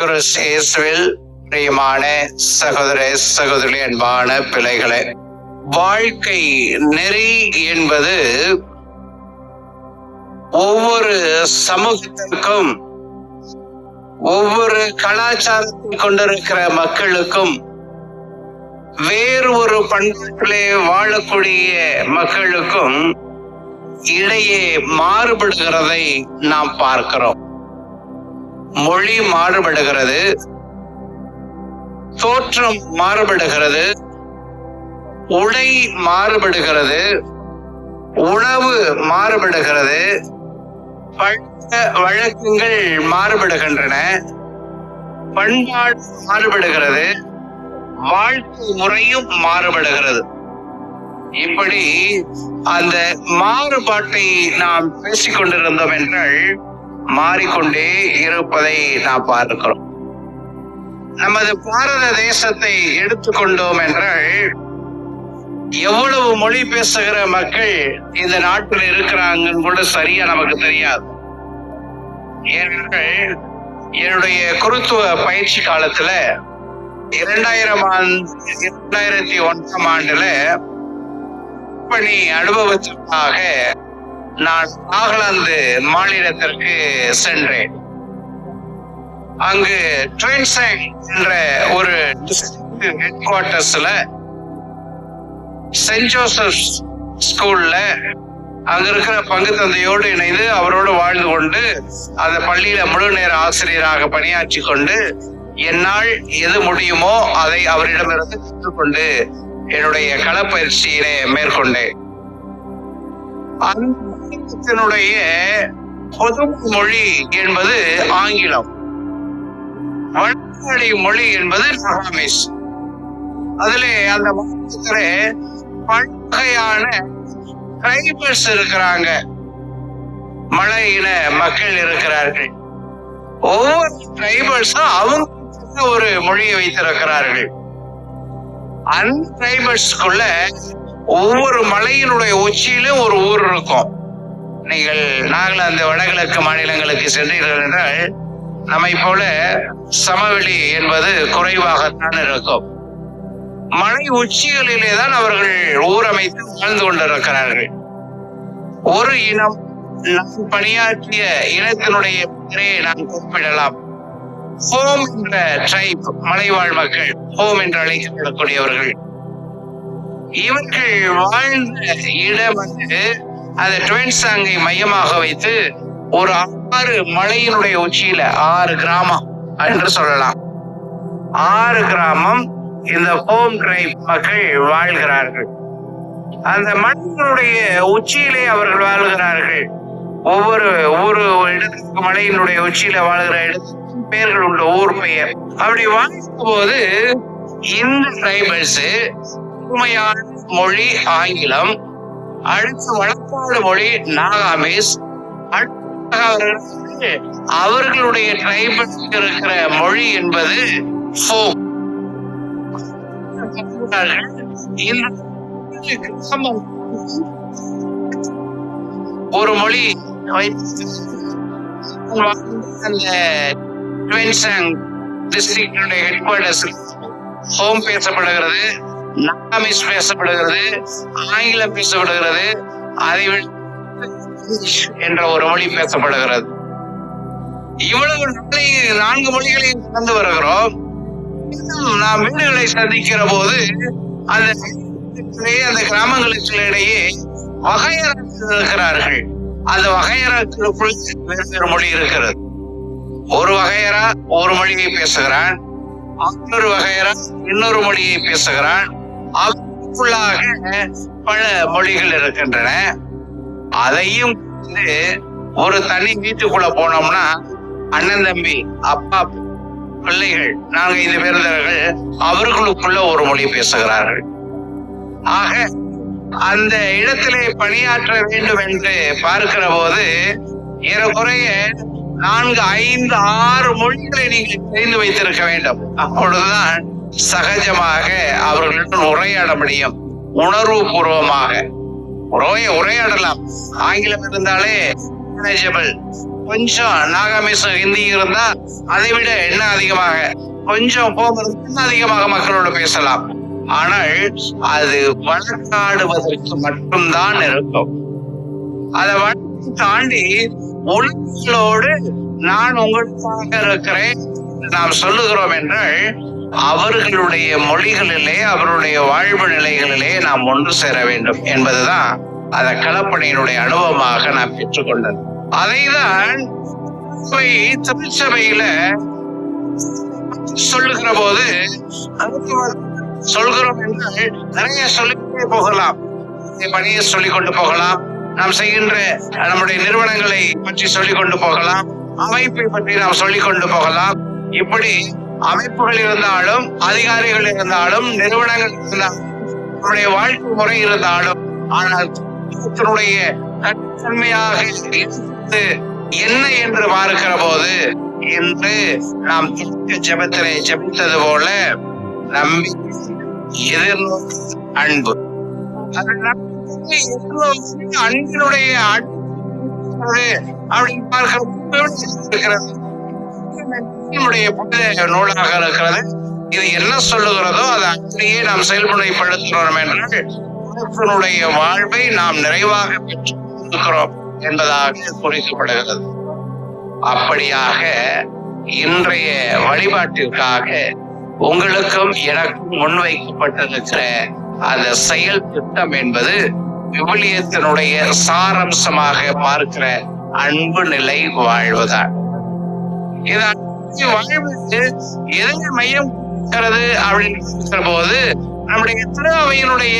கிறிஸ்து இயேசுவில் பிரியமான சகோதர சகோதரி, அன்பான பிள்ளைகளே, வாழ்க்கை நெறி என்பது ஒவ்வொரு சமூகத்திற்கும், ஒவ்வொரு கலாச்சாரத்தை கொண்டிருக்கிற மக்களுக்கும், வேறு ஒரு பண்பாட்டிலே வாழக்கூடிய மக்களுக்கும் இடையே மாறுபடுகிறதை நாம் பார்க்கிறோம். மொழி மாறுபடுகிறது, தோற்றம் மாறுபடுகிறது, உடை மாறுபடுகிறது, உணவு மாறுபடுகிறது, பழக்க வழக்கங்கள் மாறுபடுகின்றன, பண்பாடு மாறுபடுகிறது, வாழ்க்கை முறையும் மாறுபடுகிறது. இப்படி அந்த மாறுபாட்டை நாம் பேசிக்கொண்டிருந்தோம் என்றால் மாறிக்கொண்டே இருப்பதை நாம் பார்க்கிறோம். நமது பாரத தேசத்தை எடுத்துக்கொண்டோம் என்றால் எவ்வளவு மொழி பேசுகிற மக்கள் இந்த நாட்டில் இருக்கிறாங்கன்னு கூட சரியா நமக்கு தெரியாது. ஏனென்றால் என்னுடைய குருத்துவ பயிற்சி காலத்துல 2001 பணி அனுபவத்திற்காக நான் நாகாலாந்து மாநிலத்திற்கு சென்றேன். அங்கு ட்ரென்சாங் என்ற ஒரு ஹெட் குவார்டர்ஸ்ல சென்ட் ஜோசப் ஸ்கூல்ல அங்க இருக்கிற பங்கு தந்தையோடு இணைந்து அவரோடு வாழ்ந்து கொண்டு அந்த பள்ளியில முழு நேர ஆசிரியராக பணியாற்றி கொண்டு என்னால் எது முடியுமோ அதை அவரிடமிருந்து கற்றுக்கொண்டு என்னுடைய களப்பயிற்சியிலே மேற்கொண்டேன். அந்த பொது மொழி என்பது ஆங்கிலம், வழக்காடி மொழி என்பது நாகாமிஸ். அதிலே அந்த மாநிலத்திலே பல்வகையான ட்ரைபல்ஸ் இருக்கிறாங்க, மலை இன மக்கள் இருக்கிறார்கள். ஒவ்வொரு ட்ரைபல்ஸும் அவங்க ஒரு மொழியை வைத்திருக்கிறார்கள். அந்த ட்ரைபல்ஸ்க்குள்ள ஒவ்வொரு மலையினுடைய உச்சியிலும் ஒரு ஊர் இருக்கும். நீங்கள் நாகாலாந்து வடகிழக்கு மாநிலங்களுக்கு சென்றீர்கள் என்றால் நம்மை போல சமவெளி என்பது குறைவாகத்தான் இருக்கும். மலை உச்சிகளிலே தான் அவர்கள் ஊரமைத்து வாழ்ந்து கொண்டிருக்கிறார்கள். ஒரு இனம், நான் பணியாற்றிய இனத்தினுடைய பெயரை நான் குறிப்பிடலாம். ஹோம் என்ற ட்ரைப், மலைவாழ் மக்கள், ஹோம் என்று அழைக்கப்படக்கூடியவர்கள். இவர்கள் வாழ்ந்த இடம் வந்து அந்த ட்ரென்சாங்கை மையமாக வைத்து ஒரு 6 மலையினுடைய உச்சியில 6 கிராமம் என்று சொல்லலாம். 6 கிராமம் இந்த ஹோம் ட்ரைப் மக்கள் வாழ்கிறார்கள். அந்த மலையினுடைய உச்சியிலே அவர்கள் வாழ்கிறார்கள். ஒவ்வொரு இடத்துக்கு மலையினுடைய உச்சியில வாழ்கிற இடத்துக்கு பெயர்கள் உள்ள ஊர் பெயர். அப்படி வாழ்க்கும் போது இந்த ட்ரைபல்ஸ் உண்மையான மொழி ஆங்கிலம், அடுத்து வழக்காடு மொழி நாகாமிஸ், அவர்களுடைய ட்ரைபல்ஸ் இருக்கிற மொழி என்பது ஃபோக். ஒரு மொழி அந்த ட்ரென்சாங் டிஸ்ட்ரிக்டுடைய ஹெட் குவார்டர்ஸ் ஹோம் பேசப்படுகிறது, நாகாமிஸ் பேசப்படுகிறது, ஆங்கிலம் பேசப்படுகிறது, அதை என்ற ஒரு மொழி பேசப்படுகிறது. இவ்வளவு 4 மொழிகளையும் கடந்து வருகிறோம். நாம் வீடுகளை சந்திக்கிற போது அந்த கிராமங்களுக்கு இடையே வகையறாக்கள் இருக்கிறார்கள். அந்த வகையறாக்களுக்குள் வேறு மொழி இருக்கிறது. ஒரு வகையறா ஒரு மொழியை பேசுகிறான், இன்னொரு வகையறா இன்னொரு மொழியை பேசுகிறான். அவற்றுக்குள்ளாக பல மொழிகள் இருக்கின்றன. அதையும் ஒரு தனி வீட்டுக்குள்ள போனோம்னா அண்ணன் தம்பி, அப்பா பிள்ளைகள், 4-5 பேர்கள் அவர்களுக்குள்ள ஒரு மொழி பேசுகிறார்கள். ஆக அந்த இடத்திலே பணியாற்ற வேண்டும் என்று பார்க்கிற போது ஏறக்குறைய 4-5-6 மொழிகளை நீங்கள் தெரிந்து வைத்திருக்க வேண்டும். அப்பொழுதுதான் சகஜமாக அவர்களுடன் உரையாட முடியும். உணர்வு பூர்வமாக உரையாடலாம். ஆங்கிலம் இருந்தாலே மேனேஜபிள், கொஞ்சம் நாகாமிஸ் ஹிந்தி இருந்தா அதை விட என்ன அதிகமாக, கொஞ்சம் அதிகமாக மக்களோட பேசலாம். ஆனால் அது வழக்காடுவதற்கு மட்டும்தான் இருக்கும். அதை வழக்கு தாண்டி உலகளோடு நான் உங்களுக்காக இருக்கிறேன் நாம் சொல்லுகிறோம் என்றால் அவர்களுடைய மொழிகளிலே அவருடைய வாழ்வு நிலைகளிலே நாம் ஒன்று சேர வேண்டும் என்பதுதான் அந்த களப்பணியினுடைய அனுபவமாக நான் பெற்றுக்கொண்டது. அதைதான் திருச்சபையில சொல்லுகிற போது சொல்கிறோம் என்றால் நிறைய சொல்லிக்கொண்டே போகலாம், பணியை சொல்லிக் கொண்டு போகலாம், நாம் செய்கின்ற நம்முடைய நிறுவனங்களை பற்றி சொல்லிக் கொண்டு போகலாம், அமைப்பை பற்றி நாம் சொல்லிக் கொண்டு போகலாம். இப்படி அமைப்புகள் இருந்தாலும் அதிகாரிகள் இருந்தாலும் நிறுவனங்கள் இருந்தாலும் நம்முடைய வாழ்க்கை முறை இருந்தாலும், ஆனால் தன்மையாக என்ன என்று பார்க்கிற போது இன்று நாம் ஜெபத்திலே ஜெபித்தது போல நம்பிக்கை, எதிர்நோக்கு, அன்பு. அன்பினுடைய அப்படின்னு பார்க்கிறது நூலாக இருக்கிறது. இது என்ன சொல்லுகிறதோ அதை அப்படியே நாம் செயல்முறைப்படுத்துகிறோம் என்றால் வாழ்வை நாம் நிறைவாக பெற்றிருக்கிறோம் என்பதாக குறிக்கப்படுகிறது. அப்படியாக இன்றைய வழிபாட்டிற்காக உங்களுக்கும் எனக்கும் முன்வைக்கப்பட்டிருக்கிற அந்த செயல் திட்டம் என்பது விவிலியத்தினுடைய சாரம்சமாக பார்க்கிற அன்பு நிலை வாழ்வுதான். வாழ்வுக்கு எதற்கு மையம் அப்படின்னு பார்க்கிற போது நம்முடைய திருவையினுடைய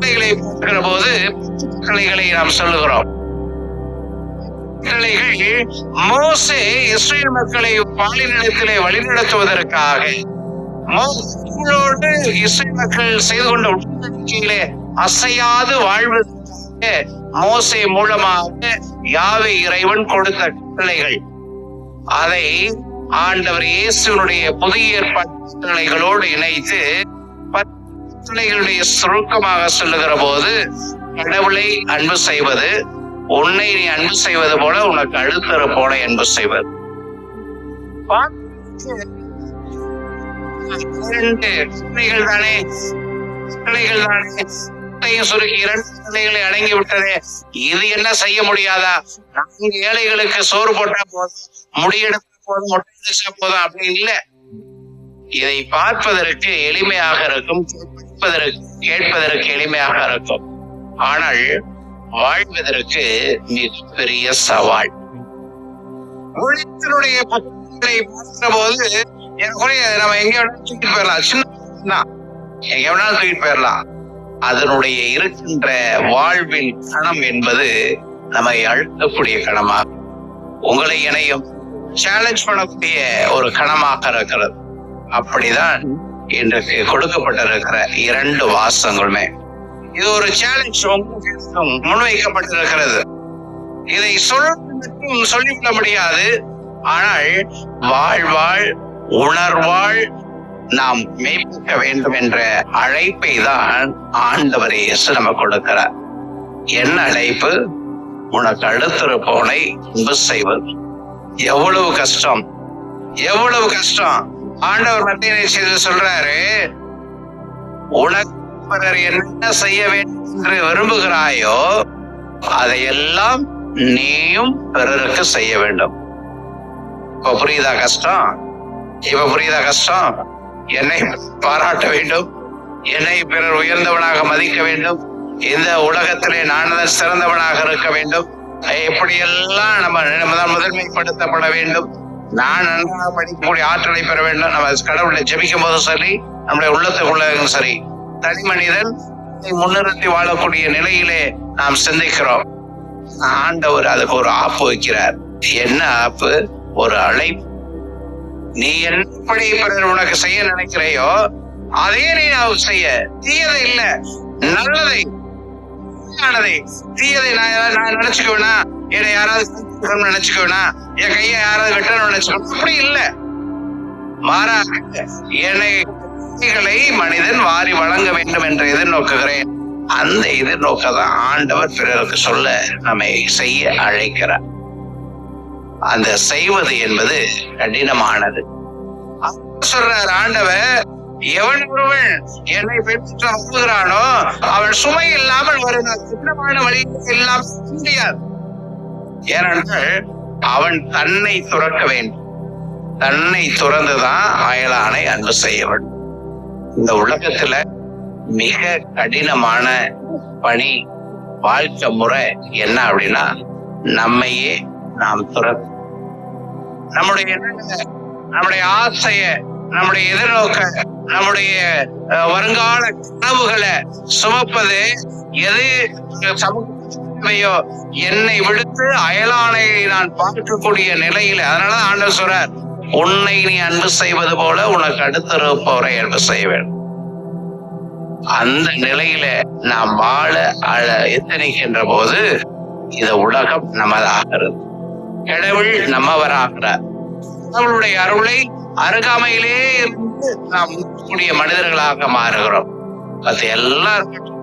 கட்டளைகளை பார்க்கிற போது கட்டளைகளை நாம் சொல்லுகிறோம். மோசே இஸ்ரேல் மக்களை பாலினிடத்திலே வழிநடத்துவதற்காக மோசோடு இஸ்ரேல் மக்கள் செய்து கொண்ட உடன்படிக்கையிலே அசையாது வாழ்வதற்காக மோசே மூலமாக யாவே இறைவன் கொடுத்த கட்டளைகள், அதை ஆண்டவர் இயேசுனுடைய புதிய கட்டளைகளோடு இணைத்து கட்டளைகளுடைய சுருக்கமாக சொல்லுகிற போது கடவுளை அன்பு செய்வது, உன்னை நீ அன்பு செய்வது போல உனக்கு அடுத்தது போல அன்பு செய்வது. சுருக்கி 2 பிள்ளைகளை அடங்கி விட்டதே, இது என்ன செய்ய முடியாதா? 4 ஏழைகளுக்கு சோறு போட்டா போதும், முடியெடுத்த போதும், மொட்டை போதும் அப்படி இல்ல. இதை பார்ப்பதற்கு எளிமையாக இருக்கும், கேட்பதற்கு எளிமையாக இருக்கும், ஆனால் வாழ்வதற்கு மிகப்பெரிய சவால். உலகத்தினுடைய பகுதிகளை பார்க்கிற போது நம்ம எங்க வேணாலும் தூக்கிட்டு போயிடலாம், சின்ன எங்க வேணாலும் தூக்கிட்டு போயிடலாம். அதனுடைய இருக்கின்ற வாழ்வில் கணம் என்பது நம்மை அழுத்தக்கூடிய கணமாக, உங்களை இணையும் சேலஞ்ச் பண்ணக்கூடிய ஒரு கணமாக இருக்கிறது. அப்படிதான் இன்றைக்கு கொடுக்கப்பட்டிருக்கிற 2 வாசகங்களுமே இது ஒரு சேலஞ்ச் முன்வைக்கப்பட்டிருக்கிறது. இதை சொல்லிவிட முடியாது, ஆனால் வாழ்வாள் உணர்வாள் நாம் மெய்ப்பிக்க வேண்டும் என்ற அழைப்பை தான் ஆண்டவர் இயேசு நம்ம கொடுக்கிறார். என்ன அழைப்பு? உனக்கு அடுத்திருப்பவனை அன்பு செய்வது. எவ்வளவு கஷ்டம், எவ்வளவு கஷ்டம். ஆண்டவர் மத்திய செய்து சொல்றாரு, உனக்கு பிறர் என்ன செய்ய வேண்டும் என்று விரும்புகிறாயோ அதையெல்லாம் நீயும் பிறருக்கு செய்ய வேண்டும். இப்ப புரியுதா கஷ்டம்? இப்ப புரியுதா கஷ்டம்? என்னை பாராட்ட வேண்டும், என்னை பிறர் உயர்ந்தவனாக மதிக்க வேண்டும், இந்த உலகத்திலே நான் சிறந்தவனாக இருக்க வேண்டும், எப்படியெல்லாம் நம்ம தான் முதன்மைப்படுத்தப்பட வேண்டும், நான் நன்றாக படிக்கக்கூடிய ஆற்றலை பெற வேண்டும். நம்ம கடவுளை ஜெபிக்கும் போதும் சரி, நம்முடைய உள்ளத்துக்குள்ள சரி, தனி மனிதன் முன்னிறுத்தி வாழக்கூடிய நிலையிலே நாம் சிந்திக்கிறோம். ஆண்டவர் அதுக்கு ஒரு ஆப்பு வைக்கிறார். என்ன ஆப்பு? ஒரு அழைப்பு. நீ எப்படி பிறர் உனக்கு செய்ய நினைக்கிறையோ அதே நீ செய்ய. தீயதை இல்ல, நல்லதை, தீயதை நான் நினைச்சுக்குவேனா, என்னை யாராவது நினைச்சுக்குவேனா, என் கையை யாராவது வெட்டணும் நினைச்சுக்கணும், அப்படி இல்ல. மாறாக என்னை மனிதன் வாரி வழங்க வேண்டும் என்று எதிர்நோக்குகிறேன். அந்த எதிர்நோக்கதான் ஆண்டவர் பிறருக்கு சொல்ல நம்மை செய்ய அழைக்கிறார். அந்த செய்வது என்பது கடினமானது. சொல்றார் ஆண்டவர், எவன் ஒருவன் என்னை பெற்று நம்புகிறானோ அவன் சுமை இல்லாமல் வருகிறான், கடினமான வழி இல்லாமல் முடியாது. ஏனென்றால் அவன் தன்னை துறக்க வேண்டும். தன்னை துறந்துதான் அயலானை அன்பு செய்ய வேண்டும். இந்த உலகத்துல மிக கடினமான பணி, வாழ்க்கை முறை என்ன அப்படின்னா, நம்மையே நாம் துறக்க, நம்முடைய ஆசைய, நம்முடைய எதிர்நோக்க, நம்முடைய வருங்கால கனவுகளை சுமப்பது எது சமூகத்தையோ என்னை விடுத்து அயலானை நான் பார்க்கக்கூடிய நிலையில. அதனாலதான் ஆண்டவர் சொல்றார், உன்னை நீ அன்பு செய்வது போல உனக்கு அடுத்திருப்பவரை அன்பு செய்ய வேண்டும். அந்த நிலையில நாம் வாழ எத்தனைக்கின்ற போது இந்த உலகம் நமதாகிறது, கடவுள் நம்மவராகிறார். கடவுளுடைய அருளை அருகாமையிலே இருந்து நாம் கூடிய மனிதர்களாக மாறுகிறோம். அது எல்லாம் இருக்கட்டும்,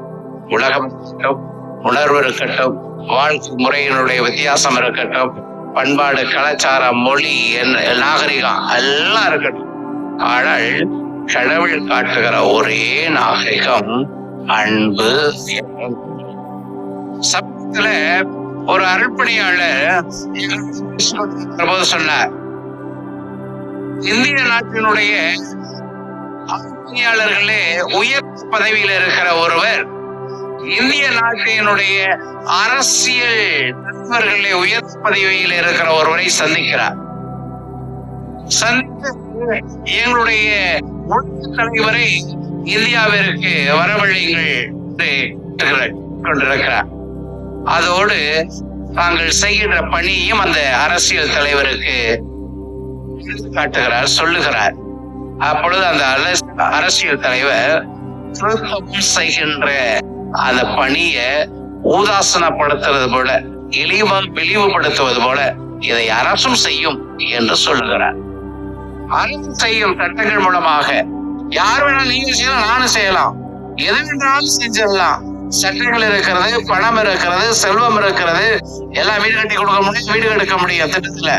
உலகம் இருக்கட்டும், உணர்வு இருக்கட்டும், வாழ்க்கை முறையினுடைய வித்தியாசம் இருக்கட்டும், பண்பாடு, கலாச்சாரம், மொழி, நாகரிகம் எல்லாம் இருக்கட்டும். ஆனால் கடவுள் காட்டுகிற ஒரே நாகரிகம் அன்பு. சமூகத்துல ஒரு அருள்பணியாளர் சொன்னார், இந்திய நாட்டினுடைய அருள்பணியாளர்களே உயர் பதவியில் இருக்கிற ஒருவர் இந்திய நாட்டினுடைய அரசியல் தலைவர்களே உயர் பதவியில் இருக்கிற ஒருவரை சந்திக்கிறார். சந்தித்து எங்களுடைய தலைவரை இந்தியாவிற்கு வரவழைங்கள் கொண்டிருக்கிறார். அதோடு தாங்கள் செய்கின்ற பணியையும் அந்த அரசியல் தலைவருக்கு காட்டுகிறார், சொல்லுகிறார். அப்பொழுது அந்த அரசியல் தலைவர் செய்கின்ற அந்த பணியை ஊதாசனப்படுத்துவது போல, இழிவுபடுத்துவது போல இதை அரசும் செய்யும் என்று சொல்லுகிறார். அரசு செய்யும் சட்டங்கள் மூலமாக யார் வேணாலும் நீங்க செய்யலாம், நானும் செய்யலாம், எது வேணாலும் செஞ்சிடலாம். சட்டங்கள் இருக்கிறது, பணம் இருக்கிறது, செல்வம் இருக்கிறது, எல்லாம் வீடு கட்டி கொடுக்க முடியும், வீடு எடுக்க முடியும் திட்டத்துல,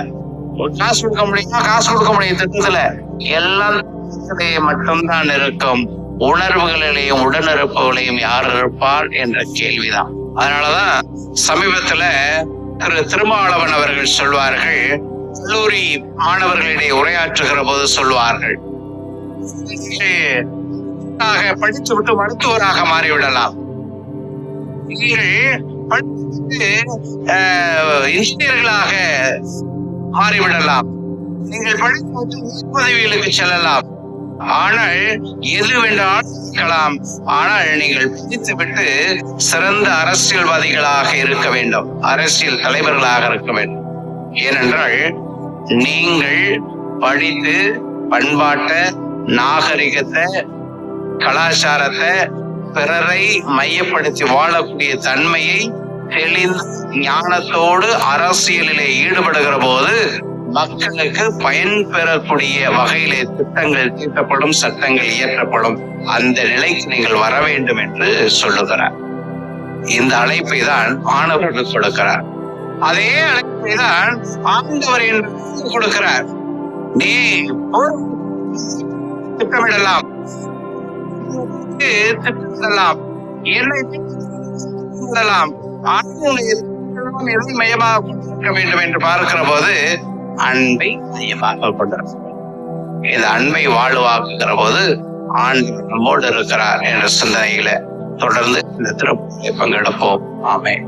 காசு கொடுக்க முடியுமா, காசு கொடுக்க முடியும் திட்டத்துல, எல்லாம் மட்டும்தான் இருக்கும். உணர்வுகளிலேயும் உடனிருப்புகளையும் யார் இருப்பார் என்ற கேள்விதான். அதனாலதான் சமீபத்துல திருமாவளவன் அவர்கள் சொல்வார்கள், கல்லூரி மாணவர்களிடையே உரையாற்றுகிற போது சொல்வார்கள், படித்து விட்டு மருத்துவராக மாறிவிடலாம், நீங்கள் படித்து இன்ஜினியர்களாக மாறிவிடலாம், நீங்கள் படித்து பதவிகளுக்கு செல்லலாம், ஆனால் எது வேண்டாலும் இருக்கலாம், ஆனால் நீங்கள் படித்து விட்டு சிறந்த அரசியல்வாதிகளாக இருக்க வேண்டும், அரசியல் தலைவர்களாக இருக்க வேண்டும். ஏனென்றால் நீங்கள் படித்து பண்பாட்டை, நாகரிகத்தை, கலாச்சாரத்தை, பிறரை மையப்படுத்தி வாழக்கூடிய தன்மையை தெளிந்த ஞானத்தோடு அரசியலிலே ஈடுபடுகிற போது மக்களுக்கு பயன் பெறக்கூடிய வகையிலே திட்டங்கள் தீட்டப்படும், சட்டங்கள் இயற்றப்படும். அந்த நிலைக்கு நீங்கள் வர வேண்டும் என்று சொல்லுகிறார். இந்த அழைப்பை தான் மாணவர்களுக்கு கொடுக்கிறார். அதே அழைப்பை தான் ஆண்டவர் என்று கொடுக்கிறார். நீ திட்டமிடலாம், என்னை எதை மையமாக கொண்டிருக்க வேண்டும் என்று பார்க்கிற போது அன்பை மையமாக கொண்டிருக்க. இந்த அன்பை வாழ்வாக்குகிற போது ஆண்டவர் நம்மோடு இருக்கிறார் என்ற சிந்தனையில தொடர்ந்து இந்த திருப்பலியை பங்கெடுப்போம். ஆமென்.